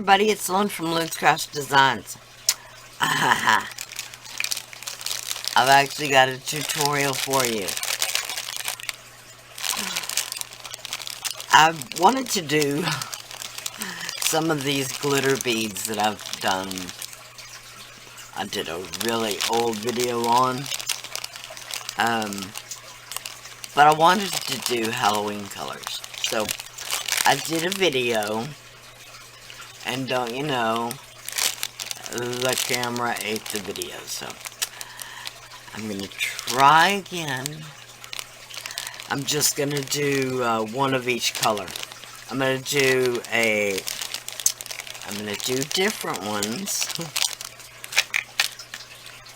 everybody, it's Lyn from Lyn's Craft Designs. I've actually got a tutorial for you. I wanted to do some of these glitter beads that I've done. I did a really old video on. But I wanted to do Halloween colors. So, I did a video. And don't you know, the camera ate the video, so I'm going to try again. I'm just going to do one of each color. I'm going to do different ones.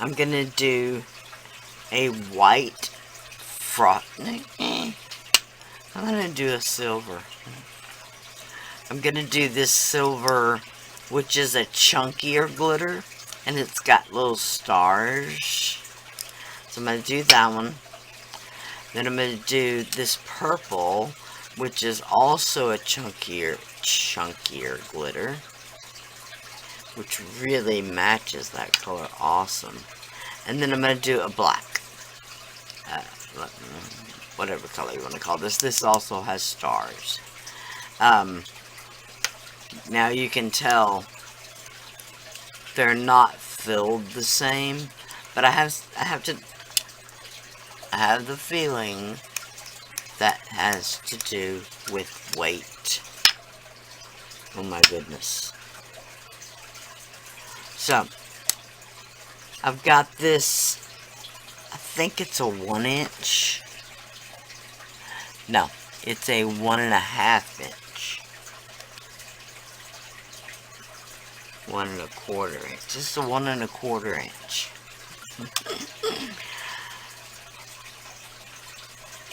I'm going to do a white frotnik. I'm going to do a silver. I'm going to do this silver, which is a chunkier glitter, and it's got little stars. So I'm going to do that one. Then I'm going to do this purple, which is also a chunkier glitter, which really matches that color awesome. And then I'm going to do a black, whatever color you want to call this. This also has stars. Now you can tell they're not filled the same, but I have the feeling that has to do with weight. Oh my goodness. So, I've got this, I think it's a 1 inch. No, it's a 1.5 inch. 1 1/4 inch. This is a 1 1/4 inch.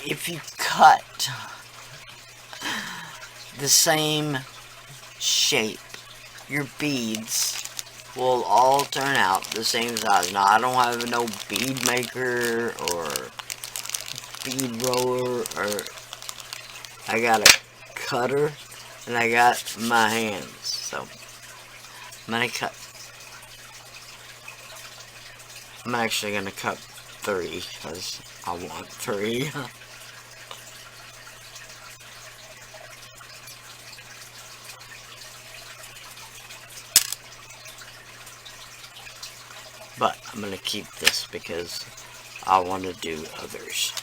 If you cut the same shape, your beads will all turn out the same size. Now, I don't have no bead maker or bead roller, or I got a cutter and I got my hands. So I'm actually gonna cut 3 because I want 3. But I'm gonna keep this because I want to do others.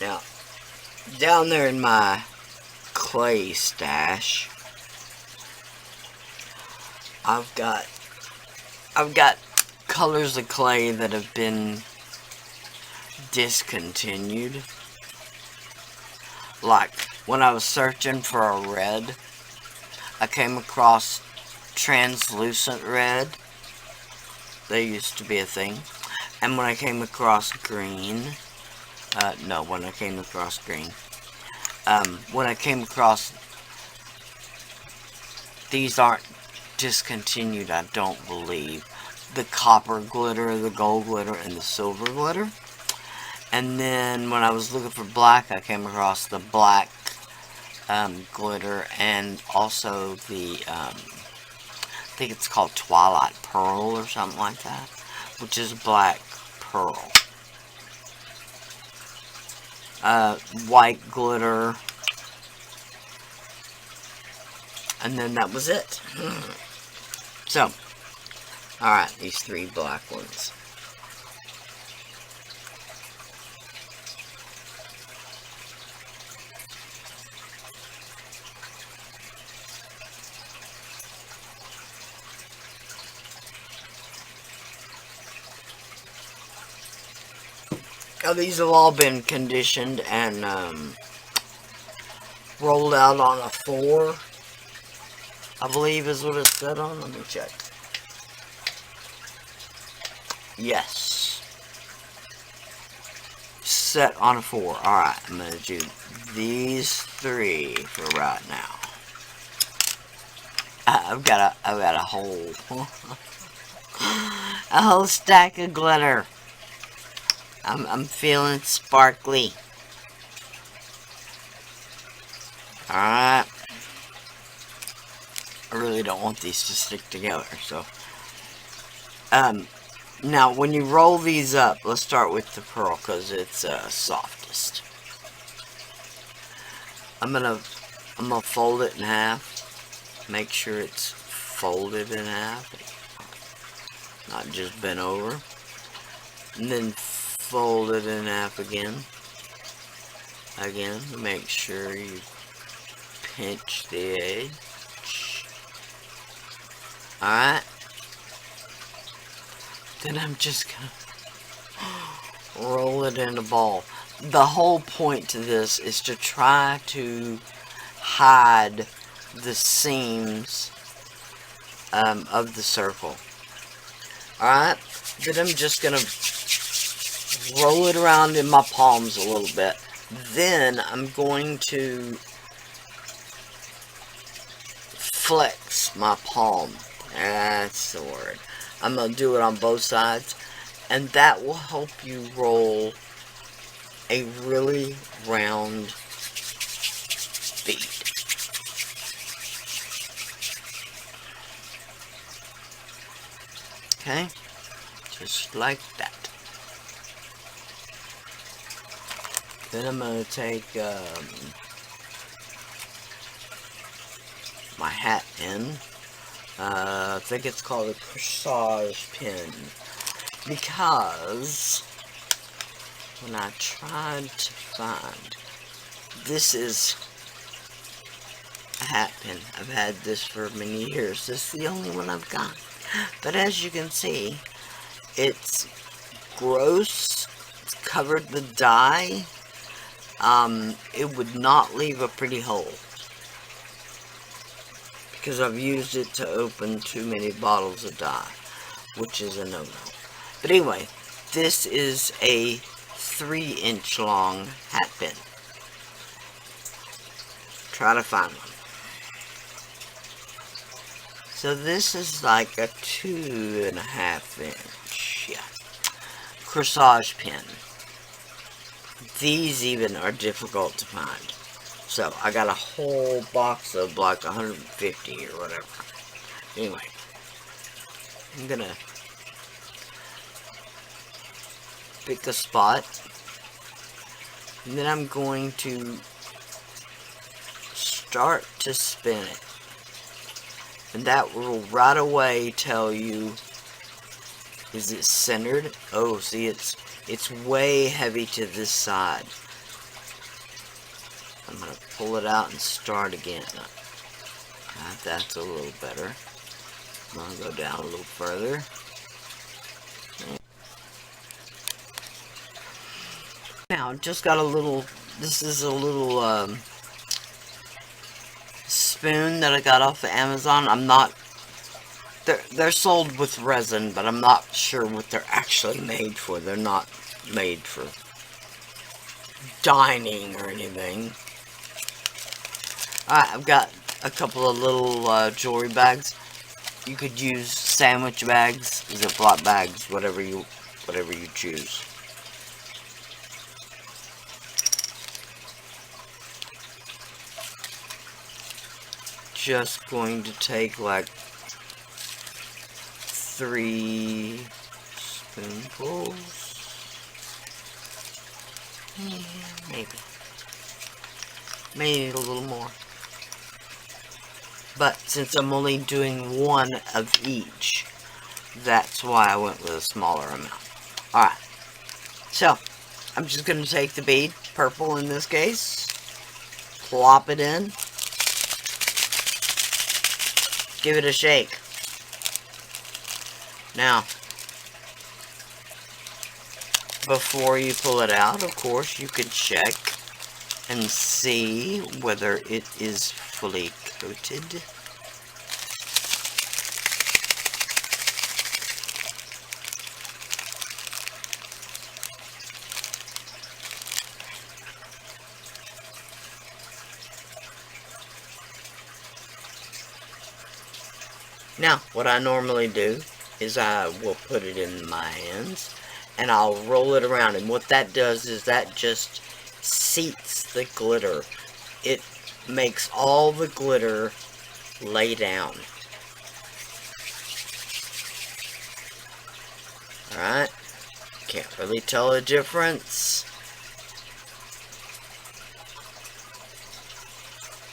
Now, down there in my clay stash, I've got colors of clay that have been discontinued. Like when I was searching for a red, I came across translucent red. They used to be a thing. And when I came across green, when I came across these aren't discontinued, I don't believe. The copper glitter, the gold glitter, and the silver glitter. And then when I was looking for black, I came across the black glitter, and also the, I think it's called Twilight Pearl or something like that, which is black pearl. White glitter, and then that was it. So, alright, these 3 black ones. Now, these have all been conditioned and rolled out on a 4, I believe is what it said on. Let me check. Yes. Set on a 4. Alright, I'm going to do these 3 for right now. I've got a whole stack of glitter. I'm feeling sparkly. Alright. I really don't want these to stick together, so. Now, when you roll these up, let's start with the pearl, because it's softest. I'm gonna fold it in half. Make sure it's folded in half, not just bent over. And then fold it in half again. Again, make sure you pinch the edge. Alright. Then I'm just gonna roll it in a ball. The whole point to this is to try to hide the seams of the circle. Alright, then I'm just gonna roll it around in my palms a little bit. Then I'm going to flex my palm. That's the word. I'm going to do it on both sides, and that will help you roll a really round bead. Okay, just like that. Then I'm going to take my hat pin. I think it's called a corsage pin, because when I tried to find, this is a hat pin. I've had this for many years. This is the only one I've got. But as you can see, it's gross. It's covered with dye. It would not leave a pretty hole, because I've used it to open too many bottles of dye, which is a no-no. But anyway, this is a 3-inch long hat pin. Try to find one. So this is like a 2.5 inch, yeah, corsage pin. These even are difficult to find. So I got a whole box of like 150 or whatever. Anyway, I'm gonna pick a spot, and then I'm going to start to spin it, and that will right away tell you, is it centered? Oh, see, it's way heavy to this side. I'm going to pull it out and start again. That's a little better. I'm going to go down a little further. Now, just got a little, this is a little spoon that I got off of Amazon. I'm not, they're sold with resin, but I'm not sure what they're actually made for. They're not made for dining or anything. Alright, I've got a couple of little jewelry bags. You could use sandwich bags, Ziploc bags, whatever you choose. Just going to take like 3 spoonfuls. Yeah, maybe a little more. But since I'm only doing one of each, that's why I went with a smaller amount. Alright, so I'm just going to take the bead, purple in this case, plop it in, give it a shake. Now, before you pull it out, of course, you could check and see whether it is fully coated. Now, what I normally do is I will put it in my hands and I'll roll it around, and what that does is that just seats the glitter. It makes all the glitter lay down. Alright, can't really tell the difference.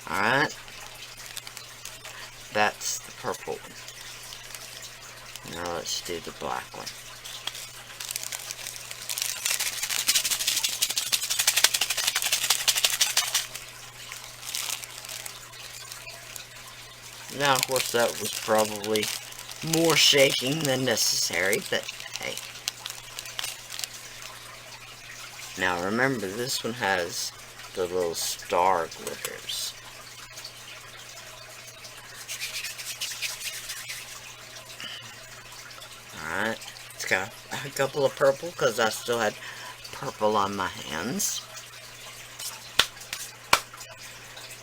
Alright, that's the purple one. Now let's do the black one. Now, of course, that was probably more shaking than necessary, but hey. Now, remember, this one has the little star glitters. Alright, it's got a couple of purple, because I still had purple on my hands.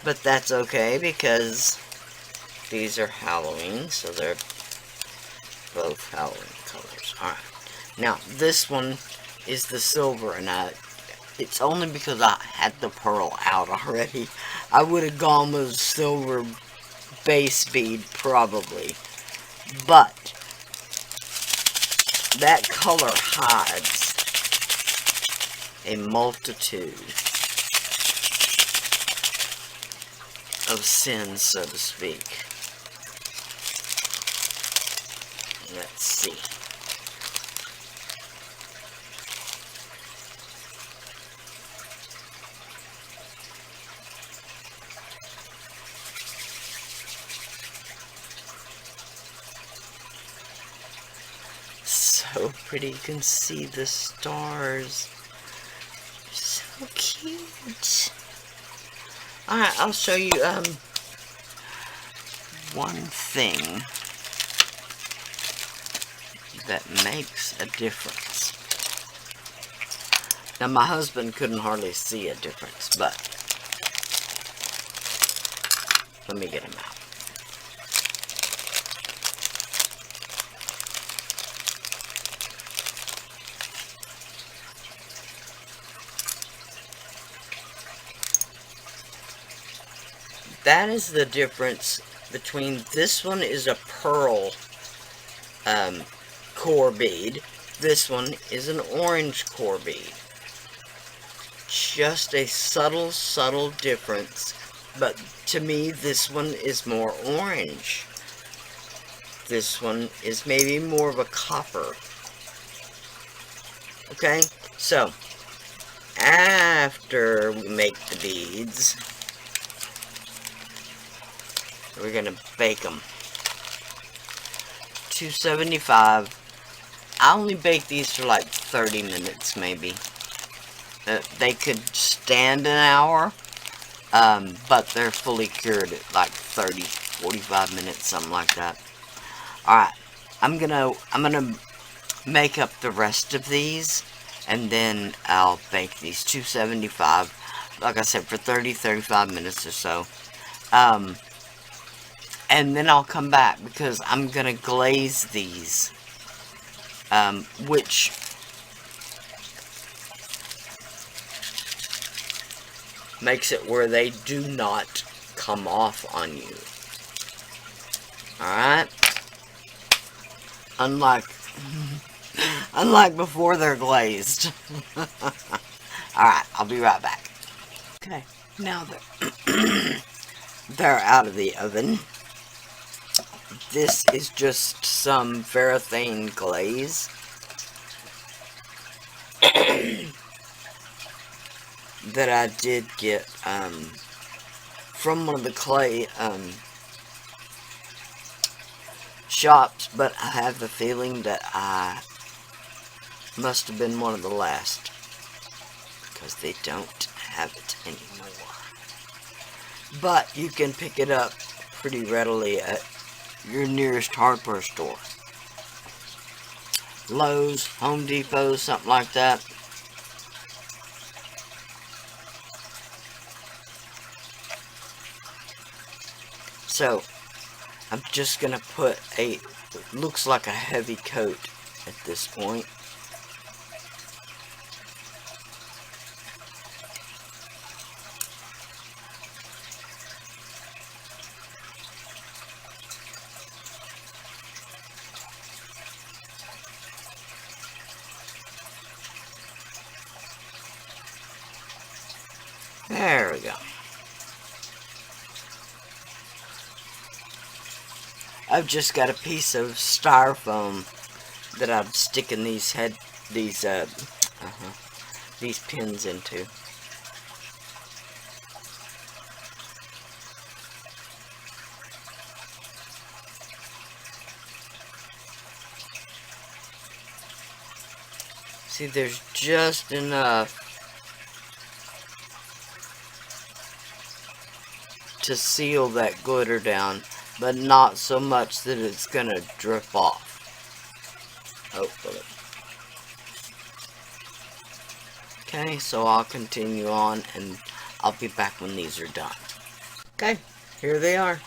But that's okay, because these are Halloween, so they're both Halloween colors. Alright. Now, this one is the silver, and it's only because I had the pearl out already. I would have gone with silver base bead, probably. But that color hides a multitude of sins, so to speak. Let's see. So pretty, you can see the stars. So cute. Alright, I'll show you one thing that makes a difference. Now, my husband couldn't hardly see a difference, but let me get him out. That is the difference between this one is a pearl core bead. This one is an orange core bead. Just a subtle, subtle difference. But to me, this one is more orange. This one is maybe more of a copper. Okay? So, after we make the beads, we're going to bake them. 275. I only bake these for like 30 minutes maybe. They could stand an hour, but they're fully cured at like 30, 45 minutes, something like that. Alright, I'm gonna make up the rest of these, and then I'll bake these 275, like I said, for 30, 35 minutes or so. And then I'll come back, because I'm gonna glaze these, which makes it where they do not come off on you. Alright? Unlike before they're glazed. Alright, I'll be right back. Okay, now that they're out of the oven, this is just some varathane glaze. That I did get from one of the clay shops, but I have the feeling that I must have been one of the last, because they don't have it anymore. But you can pick it up pretty readily at your nearest hardware store. Lowe's, Home Depot, something like that. So, I'm just going to put looks like a heavy coat at this point. There we go. I've just got a piece of styrofoam that I'm sticking these pins into. See, there's just enough to seal that glitter down, but not so much that it's gonna drip off. Hopefully. Okay, so I'll continue on and I'll be back when these are done. Okay, here they are.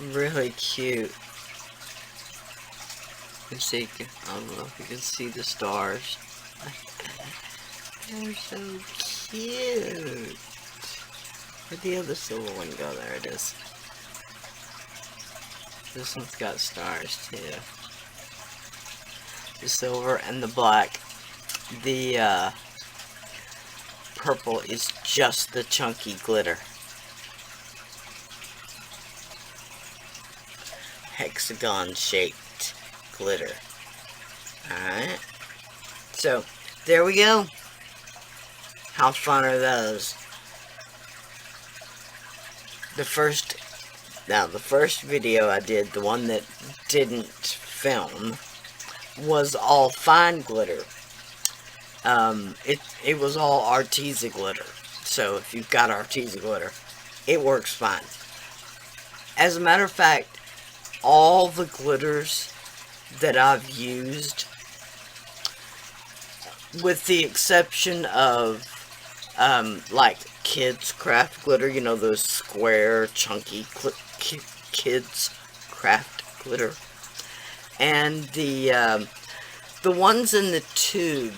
Really cute. You can see, I don't know if you can see the stars. They're so cute. Where'd the other silver one go? There it is. This one's got stars too. The silver and the black. The purple is just the chunky glitter. Hexagon shaped glitter. Alright. So, there we go. How fun are those? The first video I did, the one that didn't film, was all fine glitter. It was all Arteza glitter. So if you've got Arteza glitter, it works fine. As a matter of fact, all the glitters that I've used, with the exception of like kids craft glitter, you know, those square chunky kids craft glitter, and the ones in the tube,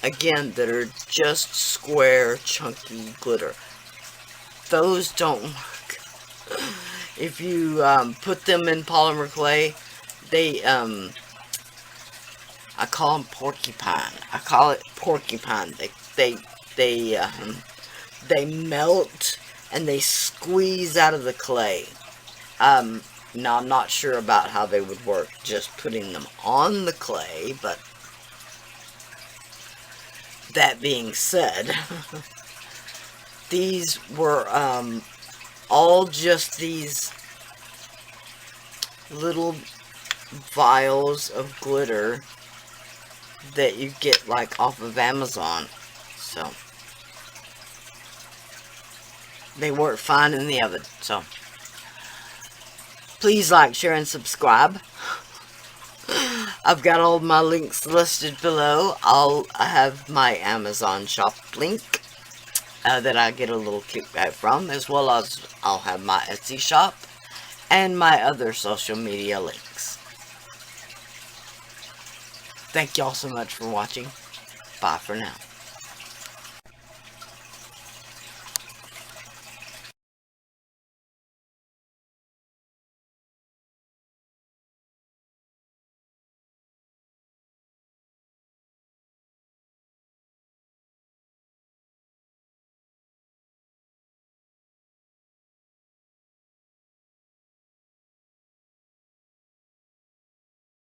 again, that are just square chunky glitter, those don't work. If you put them in polymerclay, they I call them porcupine. I call it porcupine. They melt and they squeeze out of the clay. Now I'm not sure about how they would work just putting them on the clay, but that being said, these were all just these little vials of glitter that you get like off of Amazon. So they work fine in the oven. So please like, share, and subscribe. I've got all my links listed below. I have my Amazon shop link that I get a little kickback from, as well as I'll have my Etsy shop and my other social media links. Thank y'all so much for watching. Bye for now.